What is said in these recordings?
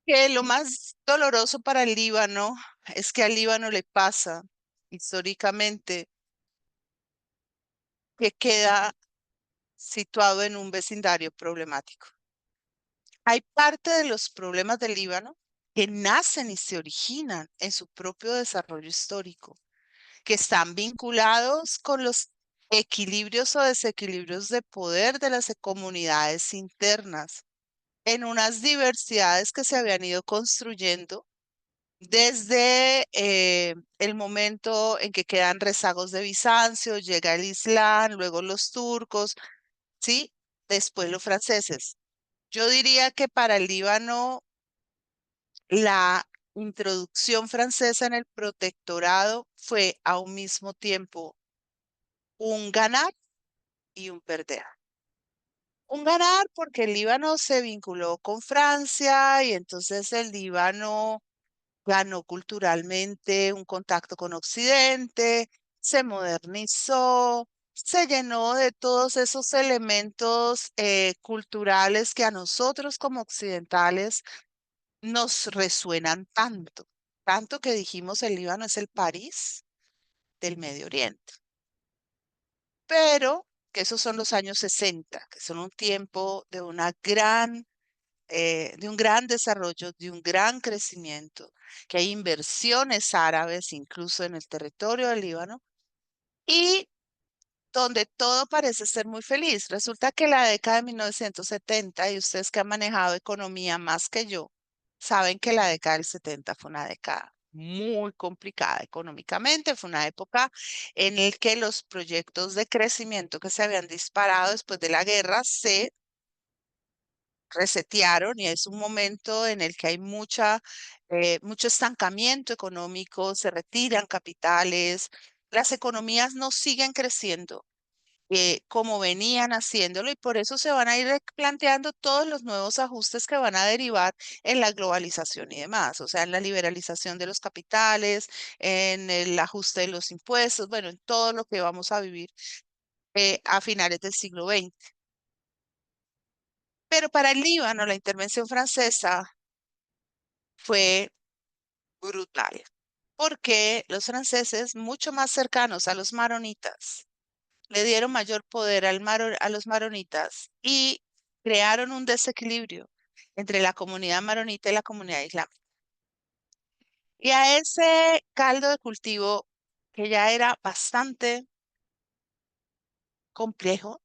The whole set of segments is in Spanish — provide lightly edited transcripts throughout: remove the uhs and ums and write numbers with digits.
Que lo más doloroso para el Líbano es que al Líbano le pasa históricamente que queda situado en un vecindario problemático. Hay parte de los problemas del Líbano que nacen y se originan en su propio desarrollo histórico, que están vinculados con los equilibrios o desequilibrios de poder de las comunidades internas, en unas diversidades que se habían ido construyendo desde el momento en que quedan rezagos de Bizancio, llega el Islam, luego los turcos, ¿sí? Después los franceses. Yo diría que para el Líbano la introducción francesa en el protectorado fue a un mismo tiempo un ganar y un perder. Un ganar porque el Líbano se vinculó con Francia y entonces el Líbano ganó culturalmente un contacto con Occidente, se modernizó, se llenó de todos esos elementos culturales que a nosotros como occidentales nos resuenan tanto, tanto que dijimos el Líbano es el París del Medio Oriente. Pero que esos son los años 60, que son un tiempo de de un gran desarrollo, de un gran crecimiento, que hay inversiones árabes incluso en el territorio del Líbano y donde todo parece ser muy feliz. Resulta que la década de 1970, y ustedes que han manejado economía más que yo, saben que la década del 70 fue una década muy complicada económicamente, fue una época en la que los proyectos de crecimiento que se habían disparado después de la guerra se resetearon y es un momento en el que hay mucho estancamiento económico, se retiran capitales, las economías no siguen creciendo como venían haciéndolo y por eso se van a ir planteando todos los nuevos ajustes que van a derivar en la globalización y demás, o sea, en la liberalización de los capitales, en el ajuste de los impuestos, bueno, en todo lo que vamos a vivir a finales del siglo XX. Pero para el Líbano, la intervención francesa fue brutal, porque los franceses, mucho más cercanos a los maronitas, le dieron mayor poder a los maronitas y crearon un desequilibrio entre la comunidad maronita y la comunidad islámica. Y a ese caldo de cultivo, que ya era bastante complejo,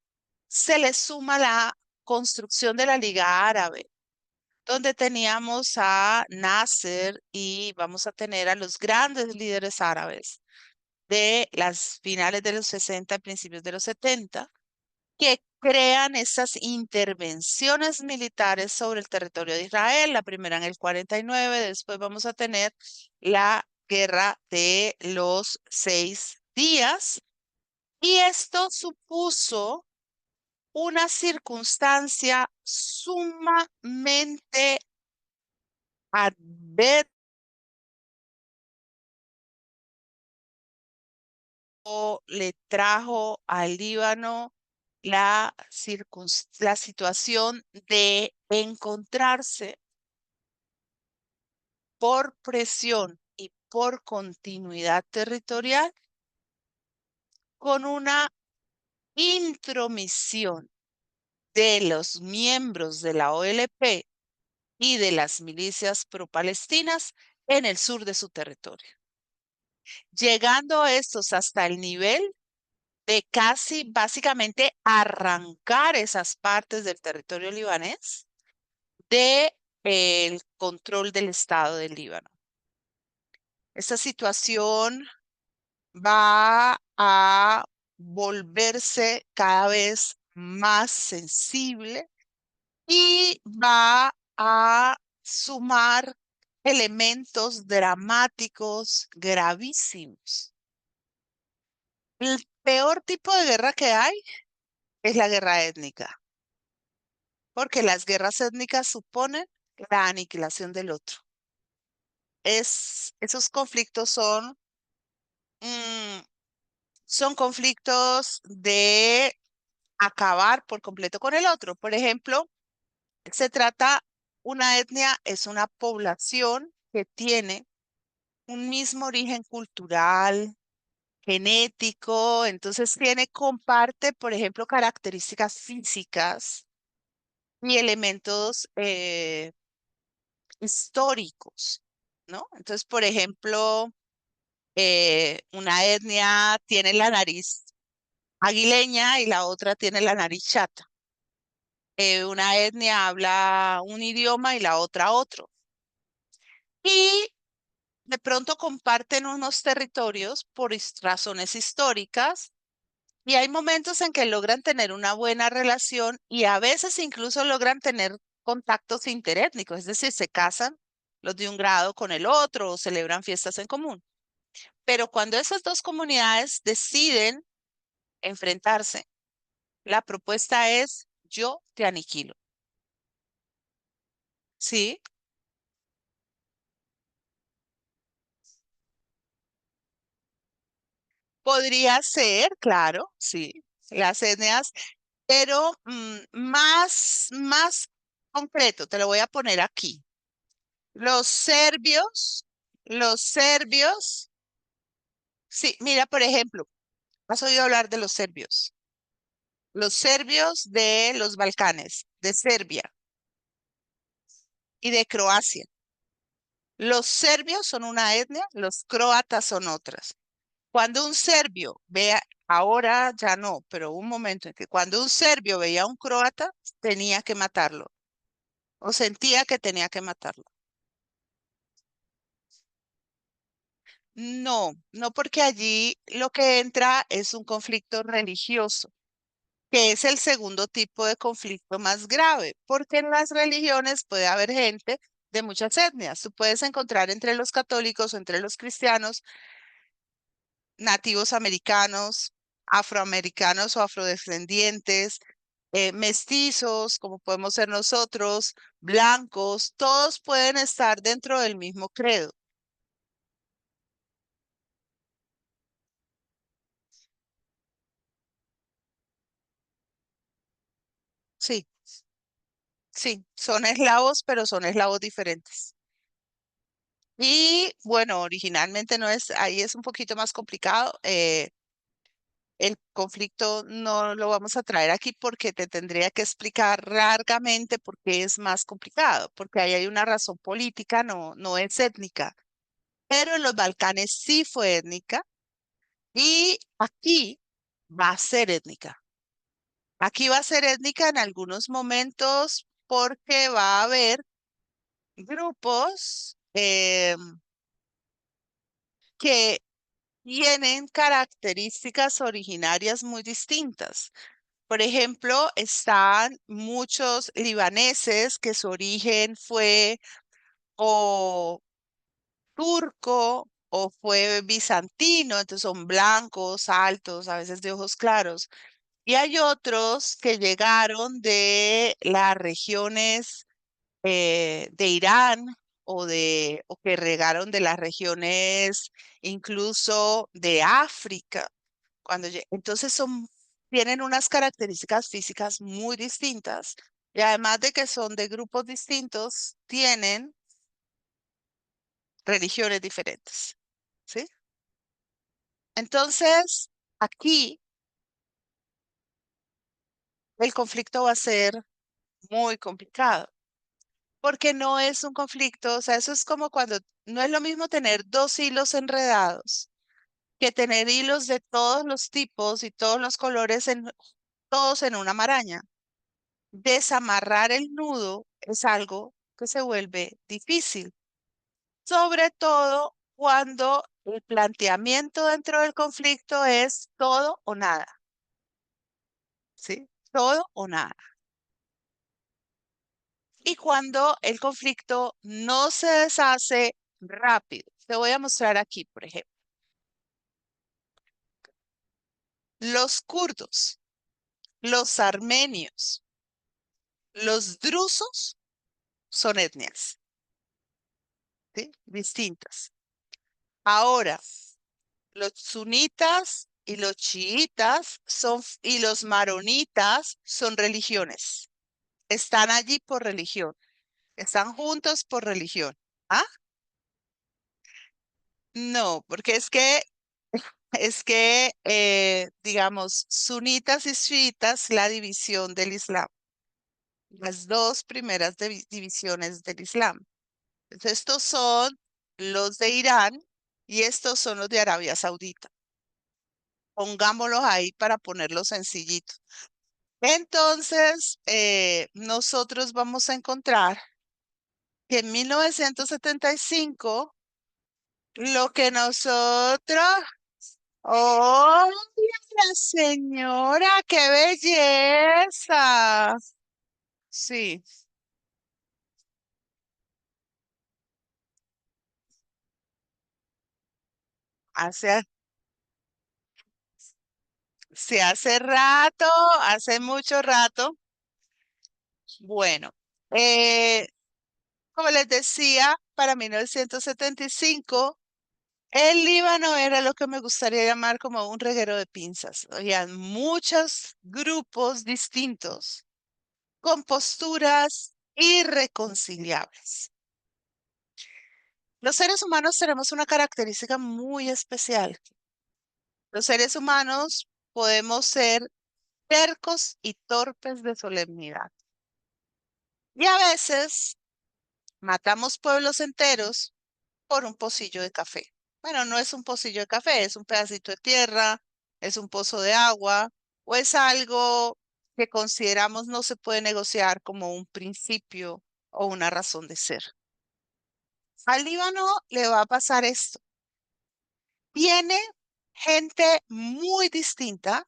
se le suma la construcción de la Liga Árabe, donde teníamos a Nasser y vamos a tener a los grandes líderes árabes de las finales de los 60 principios de los 70 que crean esas intervenciones militares sobre el territorio de Israel, la primera en el 49, después vamos a tener la guerra de los 6 días, y esto supuso una circunstancia sumamente adversa, le trajo al Líbano la situación de encontrarse por presión y por continuidad territorial con una intromisión de los miembros de la OLP y de las milicias pro-palestinas en el sur de su territorio, llegando estos hasta el nivel de casi básicamente arrancar esas partes del territorio libanés de el control del Estado del Líbano. Esta situación va a volverse cada vez más sensible y va a sumar elementos dramáticos gravísimos. El peor tipo de guerra que hay es la guerra étnica, porque las guerras étnicas suponen la aniquilación del otro. Esos conflictos mm, son conflictos de acabar por completo con el otro. Por ejemplo, se trata Una etnia es una población que tiene un mismo origen cultural, genético, entonces comparte, por ejemplo, características físicas y elementos históricos, ¿no? Entonces, por ejemplo, una etnia tiene la nariz aguileña y la otra tiene la nariz chata. Una etnia habla un idioma y la otra otro. Y de pronto comparten unos territorios por razones históricas y hay momentos en que logran tener una buena relación y a veces incluso logran tener contactos interétnicos, es decir, se casan los de un grado con el otro o celebran fiestas en común. Pero cuando esas dos comunidades deciden enfrentarse, la propuesta es yo te aniquilo. ¿Sí? Podría ser, claro, sí, las etnias, pero más concreto, te lo voy a poner aquí. Los serbios, sí, mira, por ejemplo, ¿has oído hablar de los serbios? Los serbios de los Balcanes, de Serbia y de Croacia. Los serbios son una etnia, los croatas son otras. Cuando un serbio vea, ahora ya no, pero un momento en que cuando un serbio veía a un croata, tenía que matarlo o sentía que tenía que matarlo. No, no porque allí lo que entra es un conflicto religioso, que es el segundo tipo de conflicto más grave, porque en las religiones puede haber gente de muchas etnias. Tú puedes encontrar entre los católicos o entre los cristianos nativos americanos, afroamericanos o afrodescendientes, mestizos, como podemos ser nosotros, blancos, todos pueden estar dentro del mismo credo. Sí, sí, son eslavos, pero son eslavos diferentes. Y bueno, originalmente no es, ahí es un poquito más complicado. El conflicto no lo vamos a traer aquí porque te tendría que explicar largamente por qué es más complicado, porque ahí hay una razón política, no, no es étnica. Pero en los Balcanes sí fue étnica y aquí va a ser étnica. Aquí va a ser étnica en algunos momentos porque va a haber grupos que tienen características originarias muy distintas. Por ejemplo, están muchos libaneses que su origen fue o turco o fue bizantino, entonces son blancos, altos, a veces de ojos claros. Y hay otros que llegaron de las regiones de Irán o que regaron de las regiones incluso de África. Entonces tienen unas características físicas muy distintas y además de que son de grupos distintos, tienen religiones diferentes, ¿sí? Entonces, aquí el conflicto va a ser muy complicado, porque no es un conflicto, o sea, eso es como cuando no es lo mismo tener dos hilos enredados que tener hilos de todos los tipos y todos los colores todos en una maraña. Desamarrar el nudo es algo que se vuelve difícil, sobre todo cuando el planteamiento dentro del conflicto es todo o nada, ¿sí? Todo o nada. Y cuando el conflicto no se deshace rápido. Te voy a mostrar aquí, por ejemplo, los kurdos, los armenios, los drusos son etnias, ¿sí? Distintas. Ahora, los sunitas y los chiitas y los maronitas son religiones. Están allí por religión. Están juntos por religión. ¿Ah? No, porque digamos, sunitas y chiitas, la división del Islam, las dos primeras divisiones del Islam. Entonces, estos son los de Irán y estos son los de Arabia Saudita. Pongámoslos ahí para ponerlo sencillito. Entonces, nosotros vamos a encontrar que en 1975, lo que nosotros... ¡Oh, la señora! ¡Qué belleza! Sí, hace, sí, hace rato, hace mucho rato. Bueno, eh, como les decía, para 1975, el Líbano era lo que me gustaría llamar como un reguero de pinzas. Había muchos grupos distintos con posturas irreconciliables. Los seres humanos tenemos una característica muy especial. Los seres humanos podemos ser tercos y torpes de solemnidad. Y a veces matamos pueblos enteros por un pocillo de café. Bueno, no es un pocillo de café, es un pedacito de tierra, es un pozo de agua o es algo que consideramos no se puede negociar como un principio o una razón de ser. Al Líbano le va a pasar esto. Tiene gente muy distinta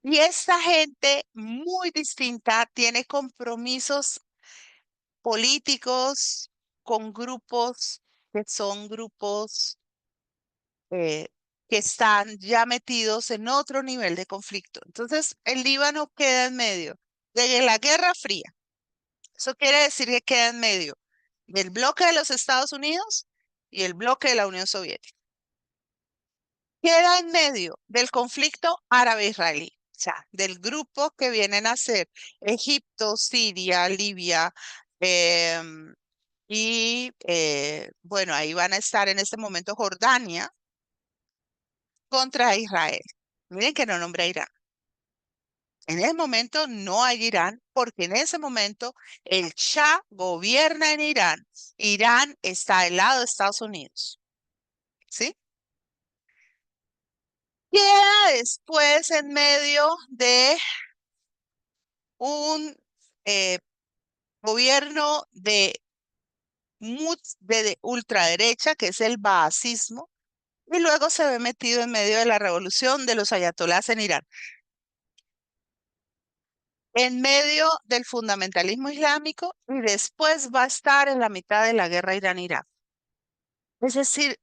y esta gente muy distinta tiene compromisos políticos con grupos que son grupos eh, que están ya metidos en otro nivel de conflicto. Entonces, el Líbano queda en medio de la Guerra Fría. Eso quiere decir que queda en medio del bloque de los Estados Unidos y el bloque de la Unión Soviética. Queda en medio del conflicto árabe-israelí, o sea, del grupo que vienen a ser Egipto, Siria, Libia, bueno, ahí van a estar en este momento Jordania contra Israel. Miren que no nombra Irán. En ese momento no hay Irán porque en ese momento el Shah gobierna en Irán. Irán está al lado de Estados Unidos, ¿sí? Queda después en medio de un eh, gobierno de ultraderecha, que es el baasismo, y luego se ve metido en medio de la revolución de los ayatolás en Irán, en medio del fundamentalismo islámico, y después va a estar en la mitad de la guerra Irán-Irak. Es decir,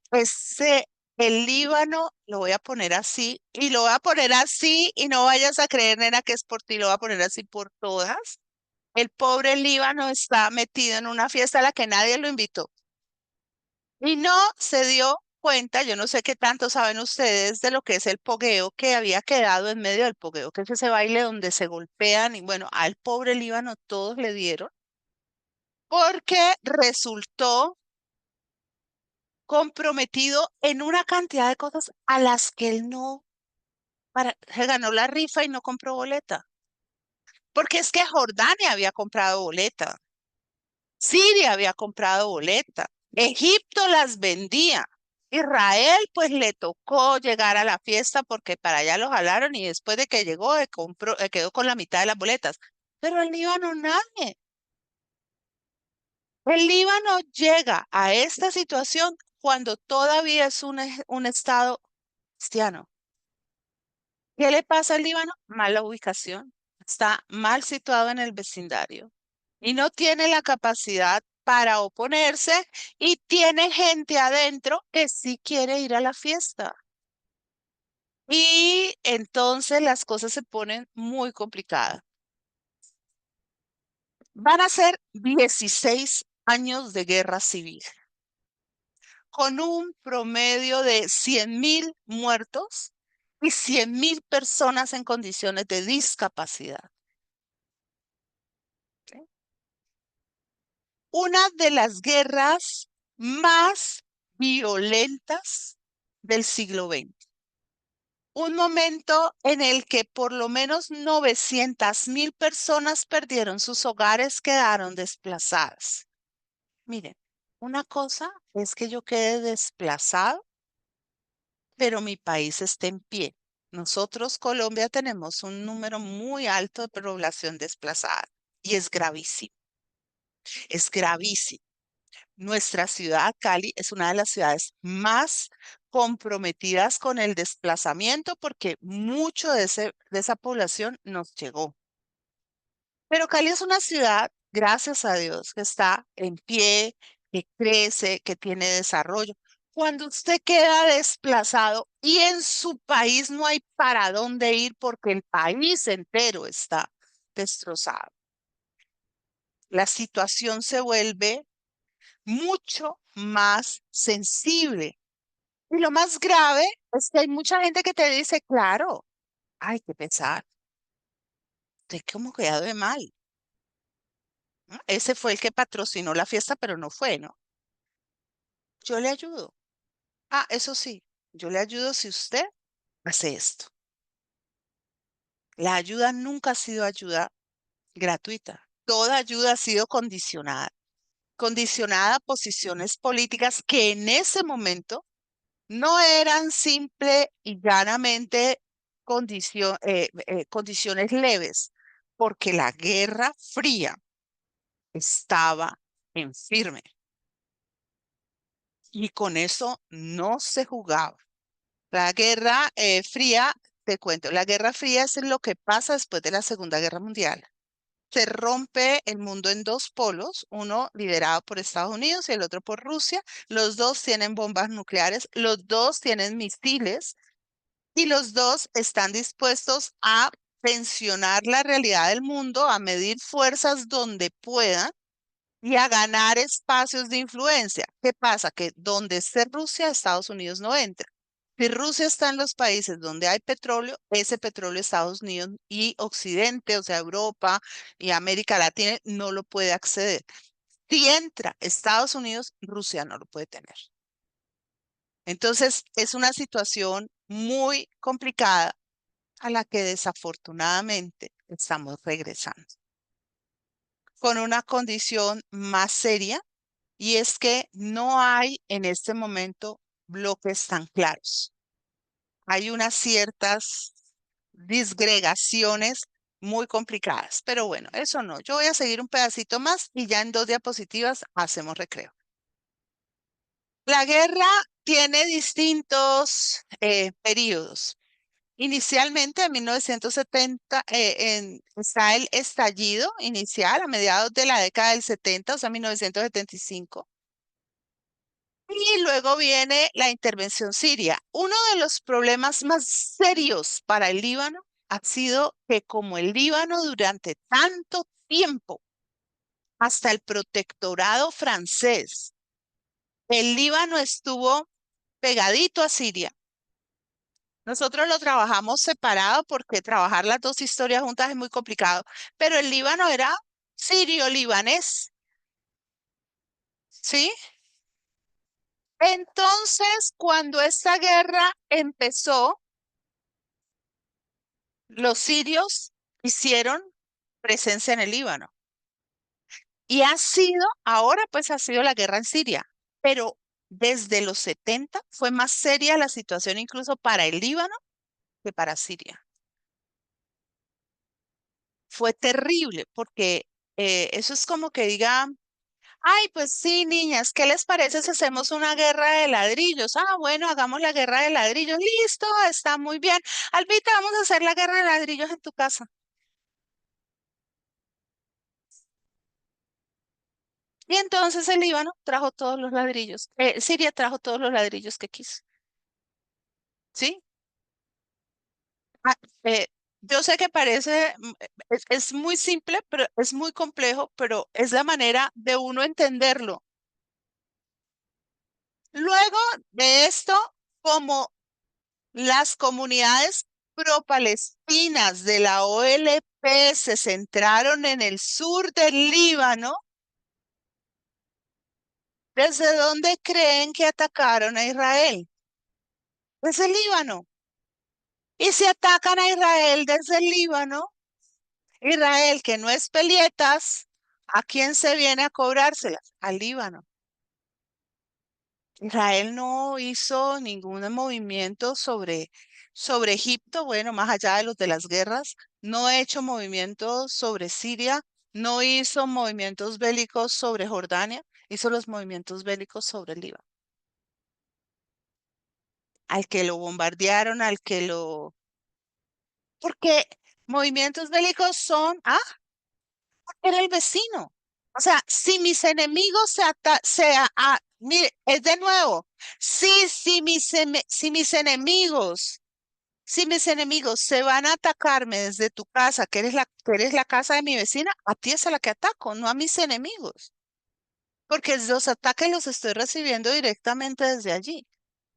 el Líbano, lo voy a poner así, y lo voy a poner así, y no vayas a creer, nena, que es por ti, lo voy a poner así por todas. El pobre Líbano está metido en una fiesta a la que nadie lo invitó. Y no se dio cuenta, yo no sé qué tanto saben ustedes de lo que es el pogueo que había quedado en medio del pogueo, que es ese baile donde se golpean y bueno, al pobre Líbano todos le dieron, porque resultó comprometido en una cantidad de cosas a las que él no, se ganó la rifa y no compró boleta. Porque es que Jordania había comprado boleta, Siria había comprado boleta, Egipto las vendía. Israel, pues le tocó llegar a la fiesta porque para allá lo jalaron y después de que llegó, quedó con la mitad de las boletas. Pero el Líbano nadie. El Líbano llega a esta situación cuando todavía es un estado cristiano. ¿Qué le pasa al Líbano? Mala ubicación. Está mal situado en el vecindario y no tiene la capacidad para oponerse y tiene gente adentro que sí quiere ir a la fiesta. Y entonces las cosas se ponen muy complicadas. Van a ser 16 años de guerra civil, con un promedio de 100.000 muertos y 100.000 personas en condiciones de discapacidad. ¿Sí? una de las guerras más violentas del siglo XX. Un momento en el que por lo menos 900.000 personas perdieron sus hogares, quedaron desplazadas. Miren, una cosa es que yo quede desplazado, pero mi país está en pie. Nosotros, Colombia, tenemos un número muy alto de población desplazada y es gravísimo, es gravísimo. Nuestra ciudad, Cali, es una de las ciudades más comprometidas con el desplazamiento porque mucho de esa población nos llegó. Pero Cali es una ciudad, gracias a Dios, que está en pie, que crece, que tiene desarrollo. Cuando usted queda desplazado y en su país no hay para dónde ir porque el país entero está destrozado, la situación se vuelve mucho más sensible. Y lo más grave es que hay mucha gente que te dice, claro, ay, qué pesar, usted como quedado de mal, ¿no? Ese fue el que patrocinó la fiesta, pero no fue, ¿no? Yo le ayudo. Ah, eso sí, yo le ayudo si usted hace esto. La ayuda nunca ha sido ayuda gratuita. Toda ayuda ha sido condicionada a posiciones políticas que en ese momento no eran simple y llanamente condiciones leves, porque la Guerra Fría estaba en firme y con eso no se jugaba. La Guerra Fría, te cuento, la Guerra Fría es lo que pasa después de la Segunda Guerra Mundial. Se rompe el mundo en dos polos, uno liderado por Estados Unidos y el otro por Rusia. Los dos tienen bombas nucleares, los dos tienen misiles y los dos están dispuestos a tensionar la realidad del mundo, a medir fuerzas donde puedan y a ganar espacios de influencia. ¿Qué pasa? Que donde esté Rusia, Estados Unidos no entra. Si Rusia está en los países donde hay petróleo, ese petróleo Estados Unidos y Occidente, o sea, Europa y América Latina, no lo puede acceder. Si entra Estados Unidos, Rusia no lo puede tener. Entonces, es una situación muy complicada a la que desafortunadamente estamos regresando, con una condición más seria y es que no hay en este momento bloques tan claros. Hay unas ciertas disgregaciones muy complicadas, pero bueno, eso no. Yo voy a seguir un pedacito más y ya en 2 diapositivas hacemos recreo. La guerra tiene distintos periodos. Inicialmente, en 1970, está el estallido inicial a mediados de la década del 70, o sea, 1975. Y luego viene la intervención siria. Uno de los problemas más serios para el Líbano ha sido que como el Líbano durante tanto tiempo, hasta el protectorado francés, el Líbano estuvo pegadito a Siria. Nosotros lo trabajamos separado porque trabajar las dos historias juntas es muy complicado, pero el Líbano era sirio-libanés, ¿sí? Entonces, cuando esta guerra empezó, los sirios hicieron presencia en el Líbano y ahora pues ha sido la guerra en Siria, pero desde los 70 fue más seria la situación incluso para el Líbano que para Siria. Fue terrible porque eso es como que diga, ay, pues sí, niñas, ¿qué les parece si hacemos una guerra de ladrillos? Ah, bueno, hagamos la guerra de ladrillos. Listo, está muy bien. Albita, vamos a hacer la guerra de ladrillos en tu casa. Y entonces el Líbano trajo todos los ladrillos. Siria trajo todos los ladrillos que quiso. ¿Sí? Ah, eh, yo sé que parece, es muy simple, pero es muy complejo, pero es la manera de uno entenderlo. Luego de esto, como las comunidades pro-palestinas de la OLP se centraron en el sur del Líbano, ¿Desde dónde creen que atacaron a Israel? Desde el Líbano. Y si atacan a Israel desde el Líbano, Israel, que no es pelietas, ¿a quién se viene a cobrárselas? Al Líbano. Israel no hizo ningún movimiento sobre Egipto, bueno, más allá de los de las guerras, no ha hecho movimientos sobre Siria, no hizo movimientos bélicos sobre Jordania, hizo los movimientos bélicos sobre el Líbano. Al que lo bombardearon, al que lo... Porque movimientos bélicos son, era el vecino. O sea, si mis enemigos mire, es de nuevo, si mis enemigos se van a atacarme desde tu casa, que eres la casa de mi vecina, a ti es a la que ataco, no a mis enemigos, porque los ataques los estoy recibiendo directamente desde allí.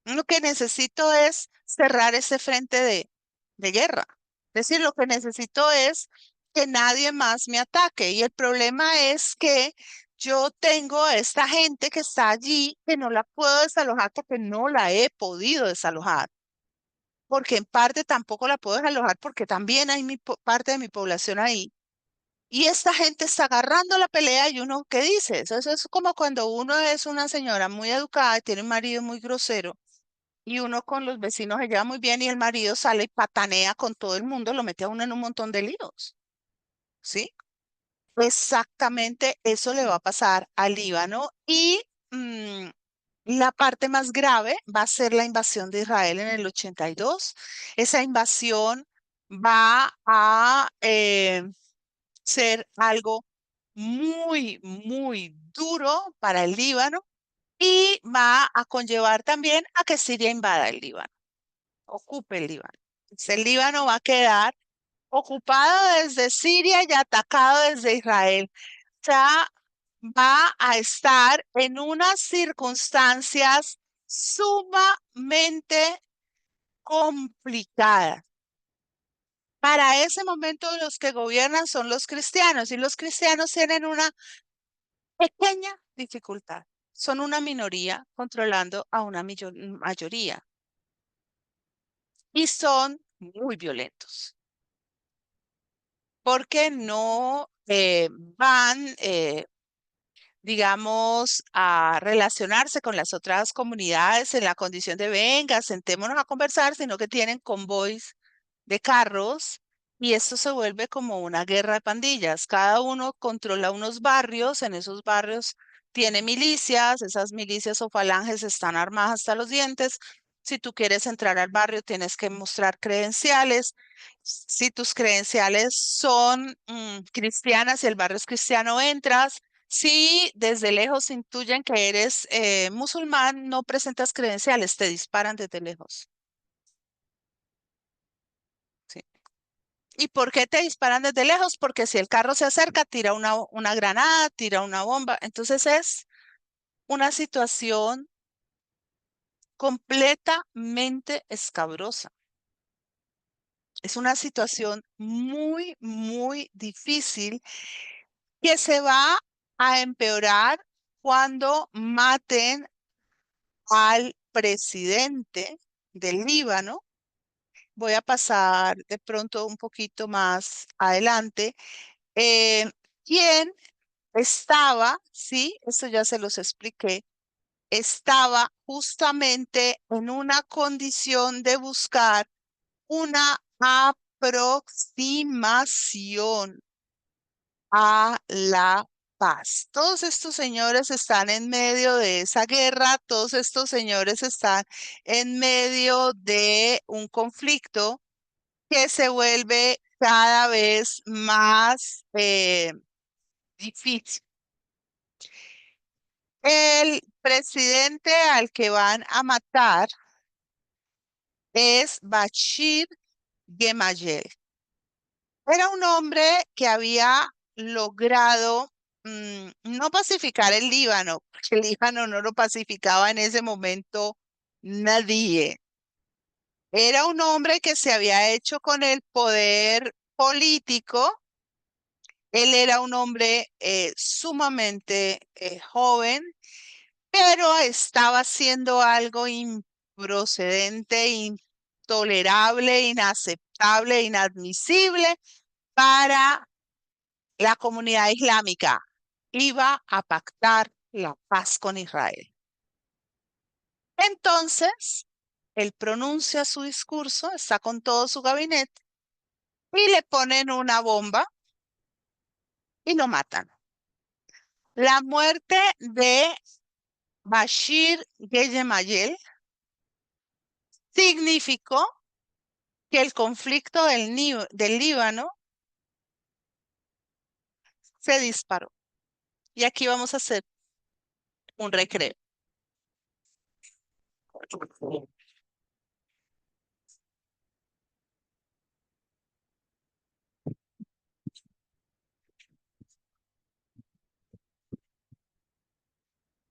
Lo que necesito es cerrar ese frente de guerra. Es decir, lo que necesito es que nadie más me ataque. Y el problema es que yo tengo a esta gente que está allí, que no la puedo desalojar porque no la he podido desalojar. Porque en parte tampoco la puedo desalojar porque también hay parte de mi población ahí. Y esta gente está agarrando la pelea y uno, ¿qué dice? Eso es como cuando uno es una señora muy educada y tiene un marido muy grosero y uno con los vecinos se lleva muy bien y el marido sale y patanea con todo el mundo, lo mete a uno en un montón de líos, ¿sí? Exactamente eso le va a pasar al Líbano y mm, la parte más grave va a ser la invasión de Israel en el 82. Esa invasión va a ser algo muy, muy duro para el Líbano y va a conllevar también a que Siria invada el Líbano, ocupe el Líbano. Entonces, el Líbano va a quedar ocupado desde Siria y atacado desde Israel. O sea, va a estar en unas circunstancias sumamente complicadas. Para ese momento los que gobiernan son los cristianos y los cristianos tienen una pequeña dificultad. Son una minoría controlando a una mayoría y son muy violentos porque no van, digamos, a relacionarse con las otras comunidades en la condición de venga, sentémonos a conversar, sino que tienen convoys de carros y esto se vuelve como una guerra de pandillas. Cada uno controla unos barrios, en esos barrios tiene milicias, esas milicias o falanges están armadas hasta los dientes. Si tú quieres entrar al barrio, tienes que mostrar credenciales. Si tus credenciales son cristianas y el barrio es cristiano, entras. Si desde lejos intuyen que eres musulmán, no presentas credenciales, te disparan desde lejos. ¿Sí? ¿Y por qué te disparan desde lejos? Porque si el carro se acerca, tira una granada, tira una bomba. Entonces es una situación completamente escabrosa. Es una situación muy, muy difícil que se va a empeorar cuando maten al presidente del Líbano. Voy a pasar de pronto un poquito más adelante. Eh, ¿Quién estaba? Sí, eso ya se los expliqué. Estaba justamente en una condición de buscar una aproximación a la paz. Todos estos señores están en medio de esa guerra, todos estos señores están en medio de un conflicto que se vuelve cada vez más difícil. El presidente al que van a matar es Bashir Gemayel. Era un hombre que había logrado no pacificar el Líbano, porque el Líbano no lo pacificaba en ese momento nadie. Era un hombre que se había hecho con el poder político. Él era un hombre sumamente joven pero estaba haciendo algo improcedente, intolerable, inaceptable, inadmisible para la comunidad islámica. Iba a pactar la paz con Israel. Entonces, él pronuncia su discurso, está con todo su gabinete y le ponen una bomba y lo matan. La muerte de Bashir Gemayel significó que el conflicto del Líbano se disparó. Y aquí vamos a hacer un recreo.